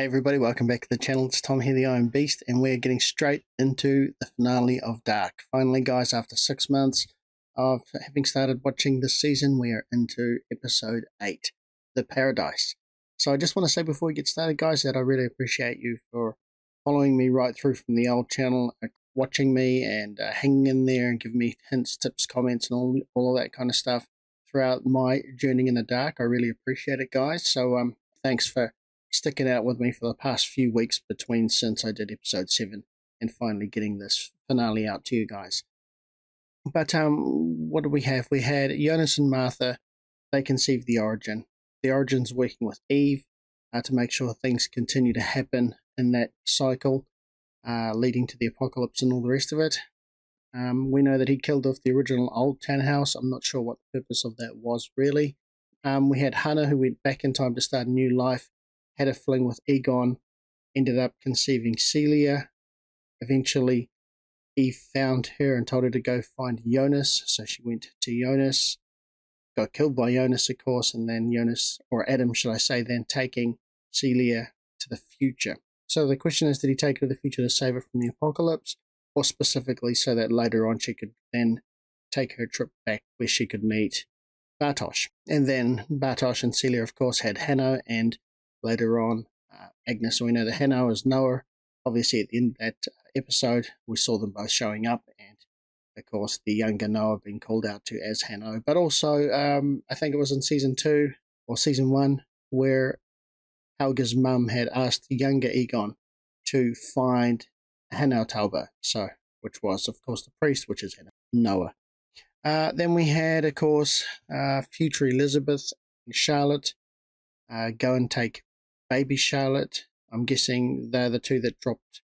Hey everybody, welcome back to the channel. It's Tom here, the Iron Beast, and we're getting straight into the finale of Dark. Finally guys, after 6 months of having started watching this season, we are into episode 8, The Paradise. So I just want to say before we get started guys that I really appreciate you for following me right through from the old channel, watching me and hanging in there and giving me hints, tips, comments and all of that kind of stuff throughout my journey in the dark. I really appreciate it guys. So thanks for sticking out with me for the past few weeks since I did episode 7 and finally getting this finale out to you guys. But what do we have? We had Jonas and Martha. They conceived the Origin. The Origin's working with Eve to make sure things continue to happen in that cycle, leading to the apocalypse and all the rest of it. We know that he killed off the original old Tannahaus. I'm not sure what the purpose of that was really. We had Hannah, who went back in time to start a new life, had a fling with Egon, ended up conceiving Celia. Eventually, Eve found her and told her to go find Jonas, so she went to Jonas, got killed by Jonas, of course, and then Jonas, or Adam, should I say, then taking Celia to the future. So the question is, did he take her to the future to save her from the apocalypse, or specifically so that later on she could then take her trip back where she could meet Bartosz? And then Bartosz and Celia, of course, had Hannah, and later on Agnes. So we know that Hannah is Noah. Obviously, at the end of that episode, we saw them both showing up, and of course, the younger Noah being called out to as Hannah. But also, I think it was in season 2 or season 1 where Helga's mum had asked the younger Egon to find Hannah Tauber, which was, of course, the priest, which is Hannah, Noah. Then we had, of course, future Elizabeth and Charlotte go and take baby Charlotte. I'm guessing they're the two that dropped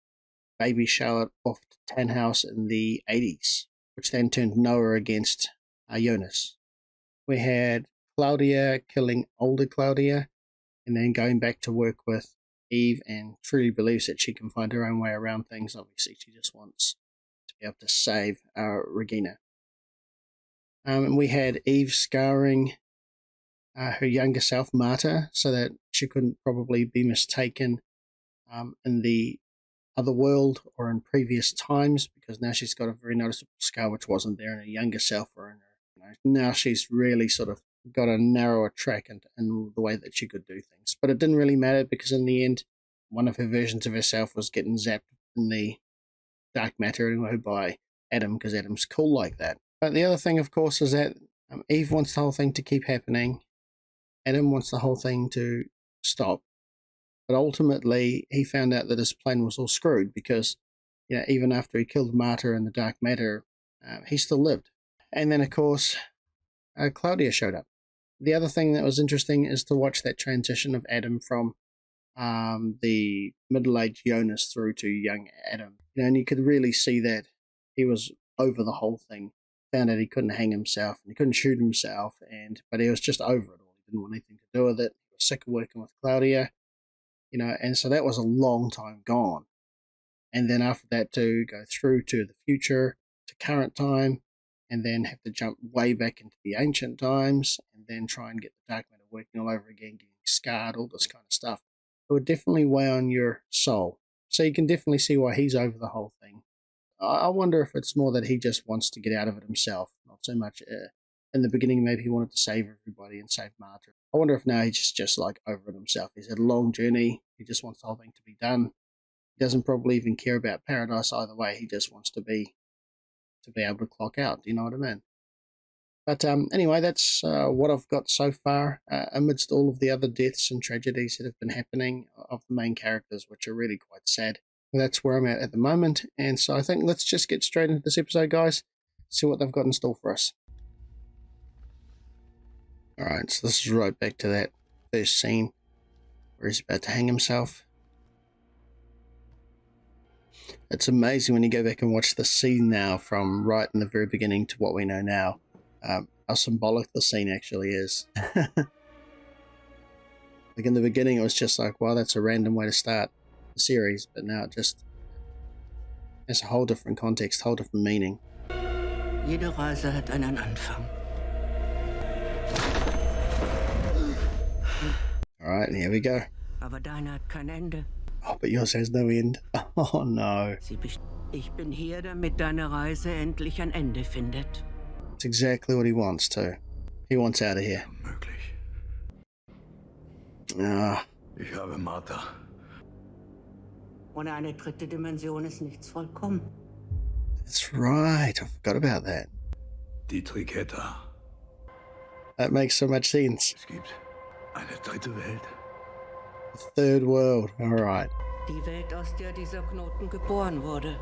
baby Charlotte off to Tannahaus in the 80s, which then turned Noah against Jonas. We had Claudia killing older Claudia and then going back to work with Eve and truly believes that she can find her own way around things. Obviously, she just wants to be able to save Regina. And we had Eve scarring her younger self, Martha, so that she couldn't probably be mistaken in the other world or in previous times, because now she's got a very noticeable scar which wasn't there in her younger self or in her. Now she's really sort of got a narrower track in the way that she could do things. But it didn't really matter, because in the end, one of her versions of herself was getting zapped in the dark matter anyway by Adam, because Adam's cool like that. But the other thing, of course, is that Eve wants the whole thing to keep happening. Adam wants the whole thing to stop. But ultimately, he found out that his plan was all screwed, because even after he killed Martha in the dark matter, he still lived. And then, of course, Claudia showed up. The other thing that was interesting is to watch that transition of Adam from the middle-aged Jonas through to young Adam. And you could really see that he was over the whole thing. Found out he couldn't hang himself and he couldn't shoot himself, but he was just over it all. He didn't want anything to do with it. He was sick of working with Claudia, and so that was a long time gone. And then after that, to go through to the future, to current time, and then have to jump way back into the ancient times, and then try and get the dark matter working all over again, getting scarred, all this kind of stuff. It would definitely weigh on your soul. So you can definitely see why he's over the whole thing. I wonder if it's more that he just wants to get out of it himself, not so much in the beginning maybe he wanted to save everybody and save Martha. I wonder if now he's just like over it himself. He's had a long journey. He just wants the whole thing to be done. He doesn't probably even care about paradise either way. He just wants to be able to clock out. Do you know what I mean? But anyway, that's what I've got so far, amidst all of the other deaths and tragedies that have been happening of the main characters, which are really quite sad. That's where I'm at the moment, and so I think let's just get straight into this episode, guys. See what they've got in store for us. Alright, so this is right back to that first scene where he's about to hang himself. It's amazing when you go back and watch the scene now from right in the very beginning to what we know now, how symbolic the scene actually is. Like in the beginning it was just like, wow, that's a random way to start the series, but now it just has a whole different context, whole different meaning. Jede Reise hat einen Anfang. Alright, here we go. Aber deine hat kein Ende. Oh, but yours has no end. Oh no. Ich bin hier, damit deine Reise endlich ein Ende findet. That's exactly what he wants too. He wants out of here. Unmöglich. Ah. Ich habe Martha. Ohne eine dritte Dimension ist nichts vollkommen. That's right. I forgot about that. Die Triketta. That makes so much sense. Es gibt eine dritte Welt. A third world. Alright. Die Welt, aus der dieser Knoten geboren wurde.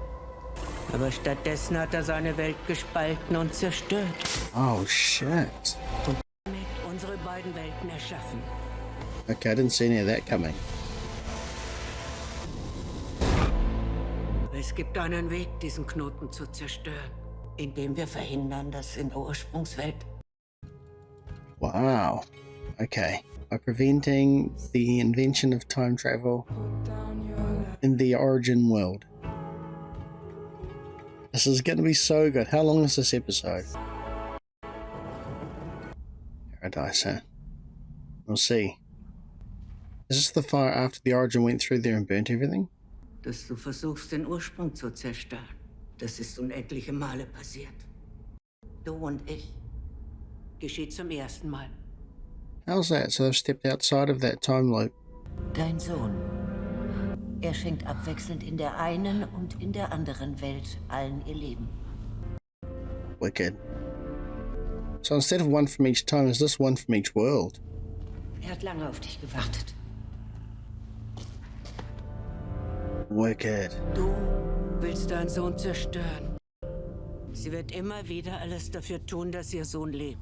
Aber stattdessen hat er seine Welt gespalten und zerstört. Oh shit. Und damit unsere beiden Welten erschaffen. Okay, I didn't see any of that coming. Es gibt einen Weg, diesen Knoten zu zerstören, indem wir verhindern, dass in der Ursprungswelt... Wow. Okay. By preventing the invention of time travel in the origin world. This is going to be so good. How long is this episode? Paradise, huh? We'll see. Is this the fire after the origin went through there and burnt everything? Dass du versuchst, den Ursprung zu zerstören. Das ist unendliche Male passiert. Du und ich. Geschieht zum ersten Mal. How's that? So they've stepped outside of that time loop. Dein Sohn. Er schenkt abwechselnd in der einen und in der anderen Welt allen ihr Leben. Wicked. So instead of one from each time, is this one from each world? Er hat lange auf dich gewartet. Wicked. Du willst deinen Sohn zerstören. Sie wird immer wieder alles dafür tun, dass ihr Sohn lebt.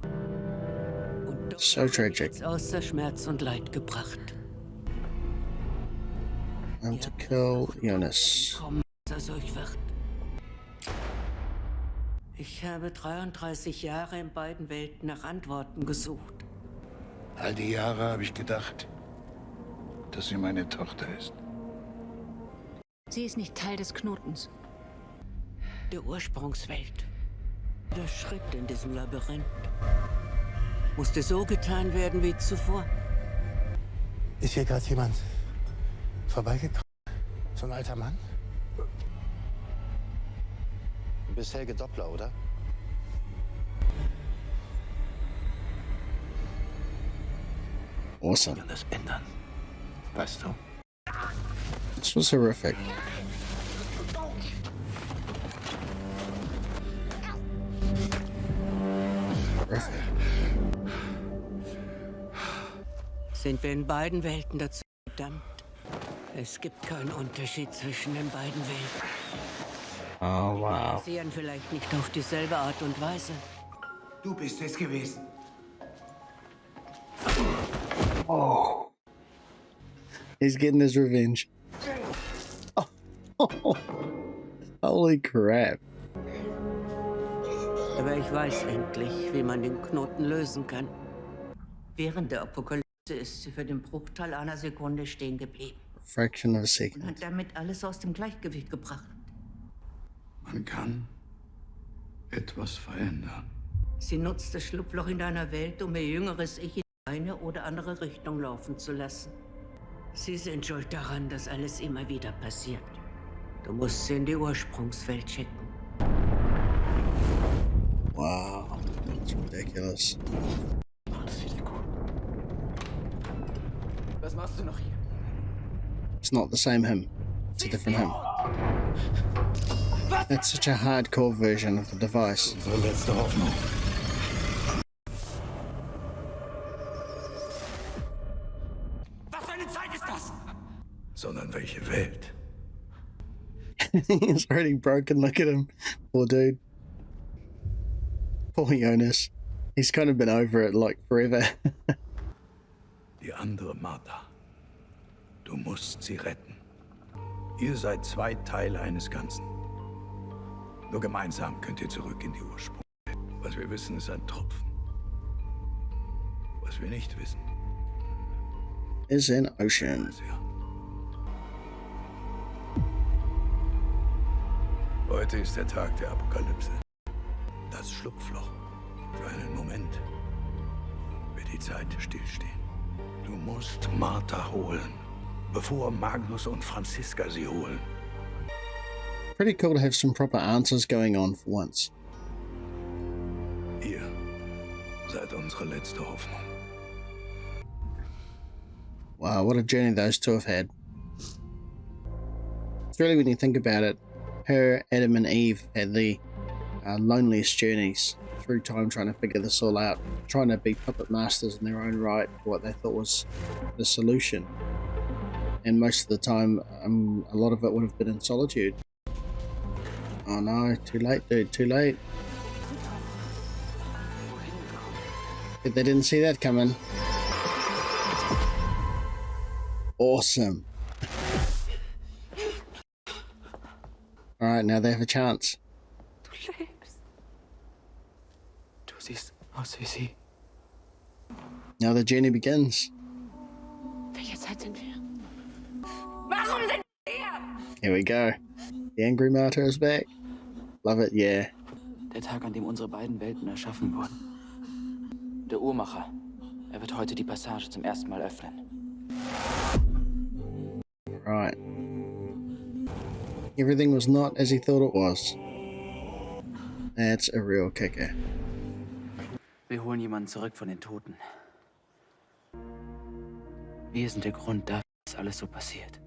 Und doch So tragic. nichts außer Schmerz und Leid gebracht. And to kill Jonas. Kommen, dass er euch wird. Ich habe 33 Jahre in beiden Welten nach Antworten gesucht. All die Jahre habe ich gedacht, dass sie meine Tochter ist. Sie ist nicht Teil des Knotens. Der Ursprungswelt. Der Schritt in diesem Labyrinth musste so getan werden wie zuvor. Ist hier gerade jemand vorbeigekommen? So ein alter Mann? Du bist Helge Doppler, oder? Awesome. Wir können das ändern. Weißt du? This was horrific. Horrific. Sind wir in beiden Welten dazu verdammt? Es gibt keinen Unterschied zwischen den beiden Welten. Oh wow. Sie passieren vielleicht nicht auf dieselbe Art und Weise. Du bist es gewesen. Oh. He's getting his revenge. Oh. Holy crap. Aber ich weiß endlich, wie man den Knoten lösen kann. Während der Apokalypse ist sie für den Bruchteil einer Sekunde stehen geblieben Fraction of a und second. hat damit alles aus dem Gleichgewicht gebracht. Man kann etwas verändern. Sie nutzt das Schlupfloch in deiner Welt, um ihr jüngeres Ich in eine oder andere Richtung laufen zu lassen. Sie sind schuld daran, dass alles immer wieder passiert. Du musst sie in die Ursprungswelt schicken. Wow. That's ridiculous. Was machst du noch hier? It's not the same him. It's a different him. That's such a hardcore version of the device. Unsere letzte Hoffnung. Was für eine Zeit ist das? Sondern welche Welt? He's already broken. Look at him. Poor dude. Poor Jonas. He's kind of been over it like forever. Die andere Martha. Du musst sie retten. Ihr seid zwei Teile eines Ganzen. Nur gemeinsam könnt ihr zurück in die Ursprung. Was wir wissen, ist ein Tropfen. Was wir nicht wissen, Is an ocean. ist er. Heute ist der Tag der Apokalypse. Das Schlupfloch. Für einen Moment wird die Zeit stillstehen. Du musst Martha holen, bevor Magnus und Franziska sie holen. Pretty cool to have some proper answers going on for once. Ihr seid unsere letzte Hoffnung. Wow, what a journey those two have had. It's really, when you think about it, Adam and Eve had the loneliest journeys through time, trying to figure this all out, trying to be puppet masters in their own right for what they thought was the solution. And most of the time, a lot of it would have been in solitude. Oh no, too late, dude, too late. But they didn't see that coming. Awesome. Alright, now they have a chance. Du lebst. Du siehst aus wie sie. Now the journey begins. Welche Zeit sind wir? Warum sind wir hier? Here we go. The angry Martha is back. Love it, yeah. Der Tag, an dem unsere beiden Welten erschaffen wurden. Der Uhrmacher. Er wird heute die Passage zum ersten Mal öffnen. Right. Everything was not as he thought it was. That's a real kicker. Wir holen jemanden zurück von den Toten. Wir sind der Grund dafür, dass alles so passiert.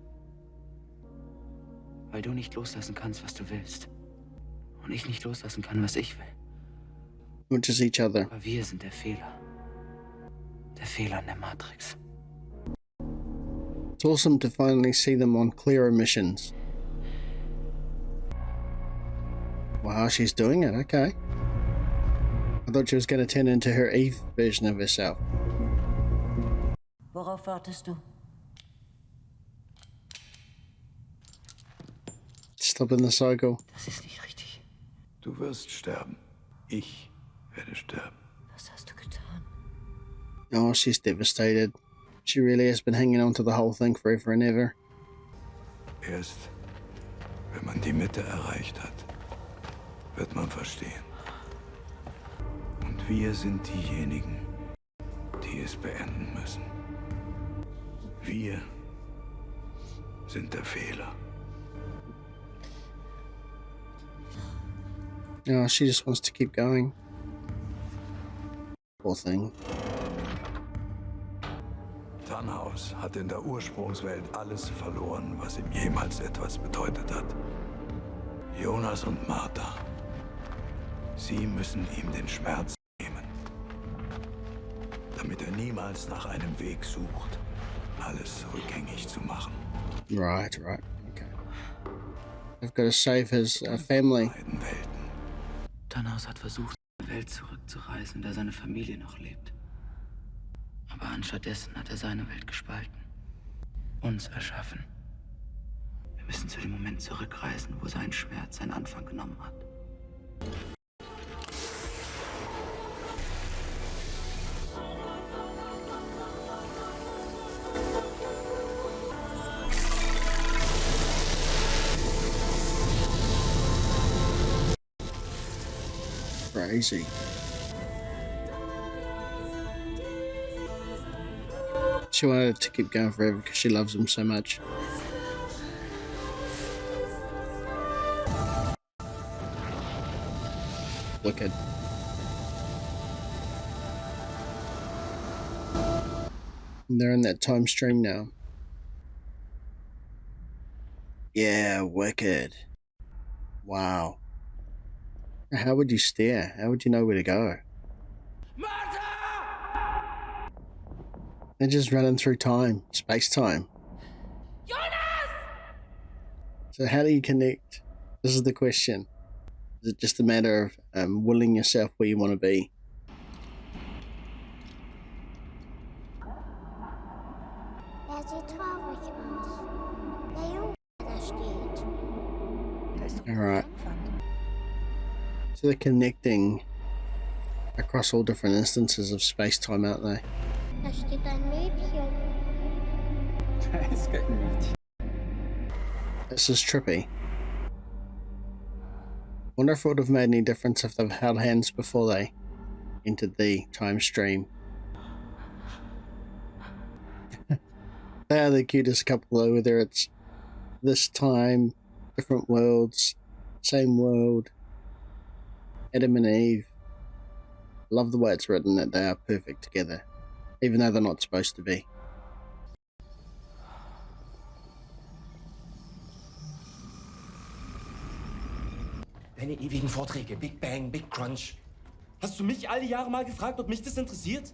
Weil du nicht loslassen kannst, was du willst. Und ich nicht loslassen kann, was ich will. Which is each other. Aber wir sind der Fehler. Der Fehler in der Matrix. It's awesome to finally see them on clearer missions. Wow, she's doing it, okay. I thought she was going to turn into her Eve version of herself. Worauf wartest du? Stopping the cycle. Das ist nicht richtig. Du wirst sterben. Ich werde sterben. Was hast du getan? Oh, she's devastated. She really has been hanging on to the whole thing forever and ever. Erst, wenn man die Mitte erreicht hat, wird man verstehen. Und wir sind diejenigen, die es beenden müssen. Wir sind der Fehler. Oh, she just wants to keep going. Poor thing. Tannahaus hat in der Ursprungswelt alles verloren, was ihm jemals etwas bedeutet hat. Jonas und Martha. Sie müssen ihm den Schmerz nehmen, damit er niemals nach einem Weg sucht, alles rückgängig zu machen. Right. Okay. I've got to save his family. Beiden Welten. Tannahaus hat versucht, in eine Welt zurückzureisen, in der seine Familie noch lebt. Aber anstattdessen hat er seine Welt gespalten. Uns erschaffen. Wir müssen zu dem Moment zurückreisen, wo sein Schmerz seinen Anfang genommen hat. Crazy. She wanted it to keep going forever because she loves him so much. Wicked. And they're in that time stream now. Yeah, wicked. Wow. How would you steer? How would you know where to go? Martha! They're just running through time, space-time. Jonas! So how do you connect? This is the question. Is it just a matter of willing yourself where you want to be? Er sieht traurig aus. Der Junge, der da steht. Alright. So they're connecting across all different instances of space-time, aren't they? Da steht ein Mädchen. This is trippy. Wonder if it would have made any difference if they've held hands before they entered the time stream. They are the cutest couple though, whether it's this time, different worlds, same world, Adam and Eve. Love the way it's written that they are perfect together, even though they're not supposed to be. Deine ewigen Vorträge, Big Bang, Big Crunch. Hast du mich all die Jahre mal gefragt, ob mich das interessiert?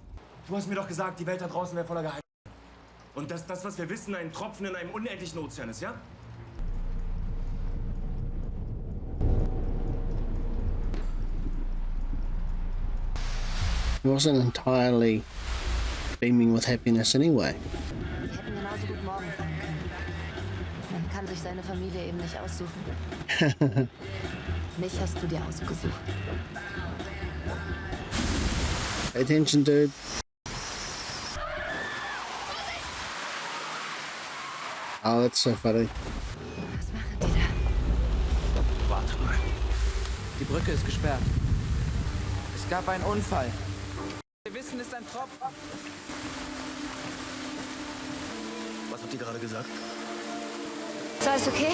Du hast mir doch gesagt, die Welt da draußen wäre voller Geheimnisse. Und dass das, was wir wissen, ein Tropfen in einem unendlichen Ozean ist, ja? He wasn't entirely beaming with happiness anyway. Wir hätten genauso gut morgen fahren können. Man kann sich seine Familie eben nicht aussuchen. Mich hast du dir ausgesucht. Pay attention, dude. Oh, that's so funny. Was machen die da? Warte mal. Die Brücke ist gesperrt. Es gab einen Unfall. Wir wissen, es ist ein Tropf. Was habt ihr gerade gesagt? Ist alles okay?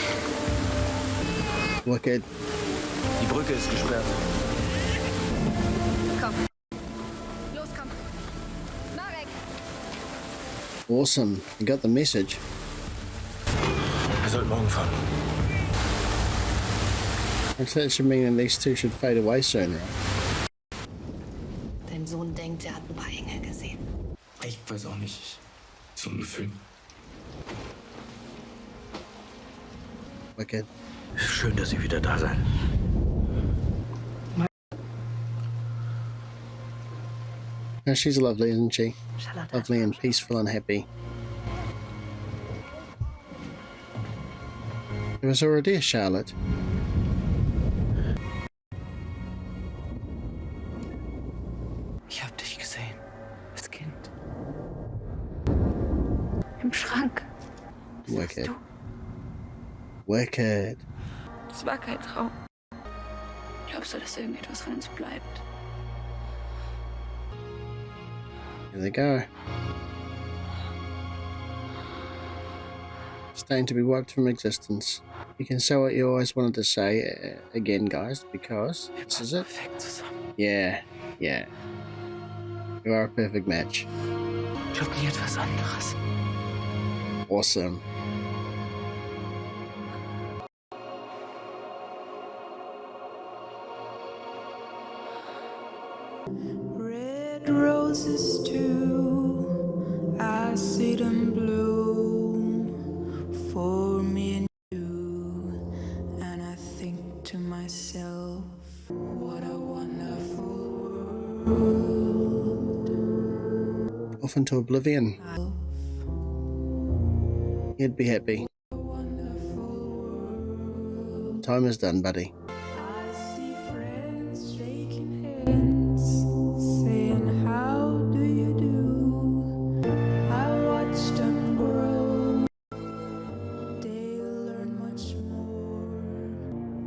Wicked. Die Brücke ist gesperrt. Komm. Los, komm. Marek! Awesome. You got the message. Wir sollten morgen fahren. That should mean that these two should fade away soon, right? Dein Sohn denkt, er hat ein paar Engel gesehen. Ich weiß auch nicht. So ein Gefühl. Wicked. Schön, dass Sie wieder da seid. No, she's lovely, isn't she? Lovely and peaceful and happy. There was already a Charlotte. Ich hab dich gesehen. Als Kind. Im Schrank. Wicked. Wicked. Es war kein Traum. Glaubst du, dass irgendetwas von uns bleibt? Here they go. Stain to be wiped from existence. You can say what you always wanted to say again, guys, because this is it. Yeah, yeah. You are a perfect match. Glaub nie etwas anderes. Awesome. Red roses too, I see them bloom for me and you, and I think to myself, what a wonderful world. Off into oblivion. You'd be happy. Time is done, buddy. I see friends shaking hands, saying, how do you do? I watched them grow. They'll learn much more.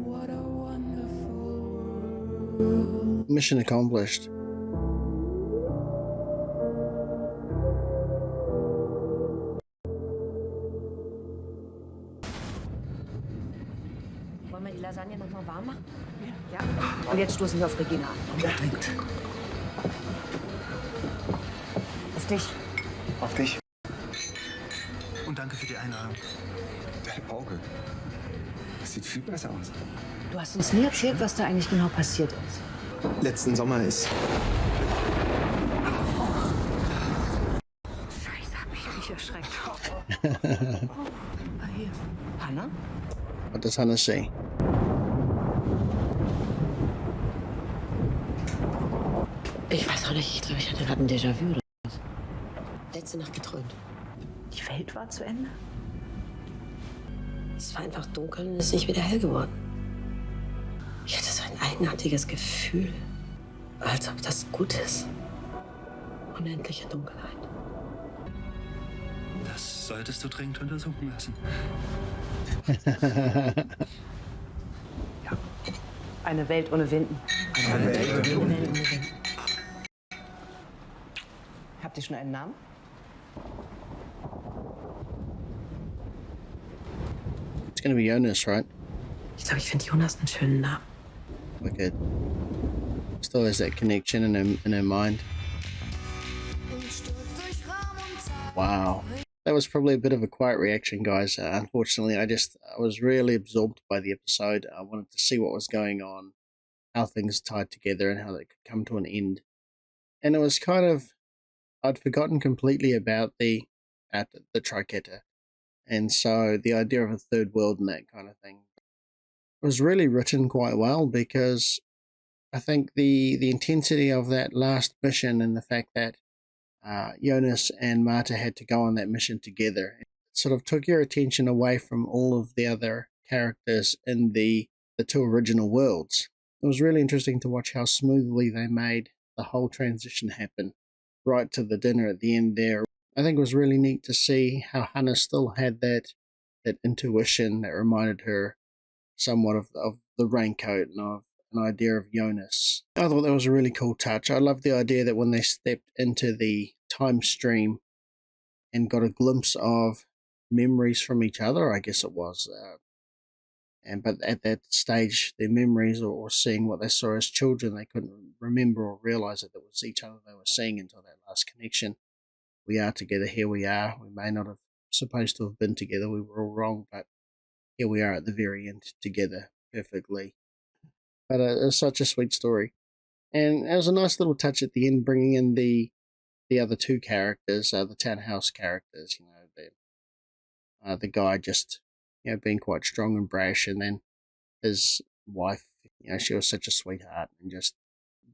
What a wonderful world. Mission accomplished. Wollen wir die Lasagne noch mal warm machen? Ja. Und jetzt stoßen wir auf Regina an. Unbedingt. Auf dich. Auf dich. Und danke für die Einladung. Dein Auge. Das sieht viel besser aus. Du hast uns nie erzählt, was da eigentlich genau passiert ist. Letzten Sommer ist... Scheiße, hab ich mich erschreckt. Hier. Hannah? What does Hannah say? Ich weiß auch nicht, ich glaube, ich hatte gerade ein Déjà-vu oder was. Letzte Nacht geträumt. Die Welt war zu Ende? Es war einfach dunkel und es ist nicht wieder hell geworden. Ich hatte so ein eigenartiges Gefühl, als ob das gut ist. Unendliche Dunkelheit. Das solltest du dringend untersuchen lassen. Ja. Eine Welt ohne Winden. Eine Welt ohne Winden. Habt ihr schon einen Namen? going to be Jonas, right? Ich glaube, ich finde Jonas einen schönen Namen. Wicked. Still has that connection in her mind. Wow. That was probably a bit of a quiet reaction, guys. Unfortunately, I was really absorbed by the episode. I wanted to see what was going on, how things tied together, and how they could come to an end. And it was kind of, I'd forgotten completely about the Triqueta. And so the idea of a third world and that kind of thing was really written quite well, because I think the intensity of that last mission and the fact that Jonas and Martha had to go on that mission together, it sort of took your attention away from all of the other characters in the two original worlds. It was really interesting to watch how smoothly they made the whole transition happen, right to the dinner at the end there. I think it was really neat to see how Hannah still had that intuition that reminded her somewhat of the raincoat and of an idea of Jonas. I thought that was a really cool touch. I love the idea that when they stepped into the time stream and got a glimpse of memories from each other, I guess it was, but at that stage, their memories or seeing what they saw as children, they couldn't remember or realize that it was each other they were seeing until that last connection. We are together, here we are. We may not have supposed to have been together, we were all wrong, but here we are at the very end together perfectly. But it was such a sweet story. And it was a nice little touch at the end, bringing in the other two characters, the Tannahaus characters, the guy just, being quite strong and brash, and then his wife, she was such a sweetheart, and just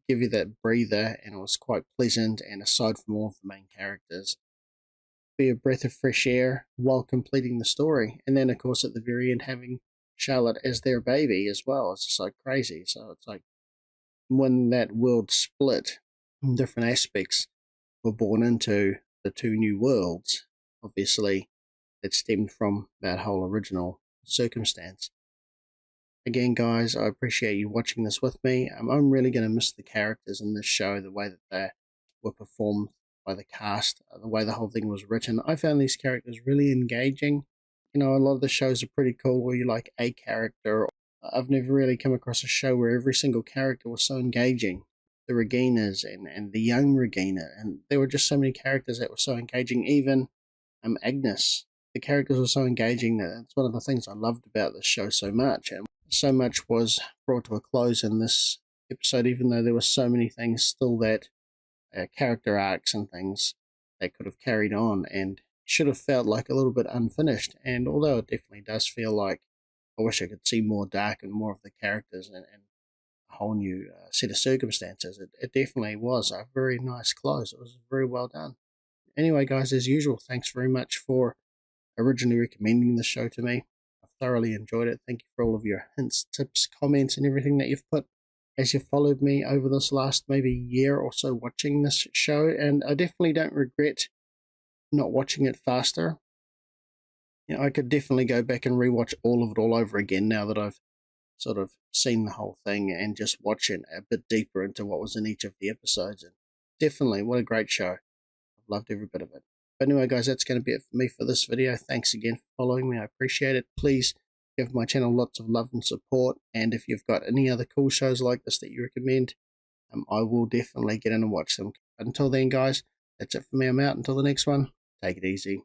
give you that breather, and it was quite pleasant, and aside from all of the main characters, be a breath of fresh air while completing the story. And then, of course, at the very end, having Charlotte as their baby as well. It's just like crazy. So it's like when that world split, different aspects were born into the two new worlds. Obviously, it stemmed from that whole original circumstance. Again, guys, I appreciate you watching this with me. I'm really going to miss the characters in this show, the way that they were performed by the cast, the way the whole thing was written. I found these characters really engaging. A lot of the shows are pretty cool where you like a character. I've never really come across a show where every single character was so engaging. The Reginas and the young Regina, and there were just so many characters that were so engaging. Even Agnes, the characters were so engaging. That's one of the things I loved about this show so much. And so much was brought to a close in this episode, even though there were so many things still that character arcs and things that could have carried on and should have felt like a little bit unfinished. And although it definitely does feel like I wish I could see more dark and more of the characters and a whole new set of circumstances, it definitely was a very nice close. It was very well done. Anyway, guys, as usual, thanks very much for originally recommending the show to me. I've thoroughly enjoyed it. Thank you for all of your hints, tips, comments, and everything that you've put as you've followed me over this last maybe year or so watching this show. And I definitely don't regret not watching it faster. I could definitely go back and rewatch all of it all over again now that I've sort of seen the whole thing and just watch it a bit deeper into what was in each of the episodes. And definitely, what a great show. I've loved every bit of it. But anyway, guys, that's going to be it for me for this video. Thanks again for following me. I appreciate it. Please give my channel lots of love and support. And if you've got any other cool shows like this that you recommend, I will definitely get in and watch them. Until then, guys, that's it for me. I'm out. Until the next one, take it easy.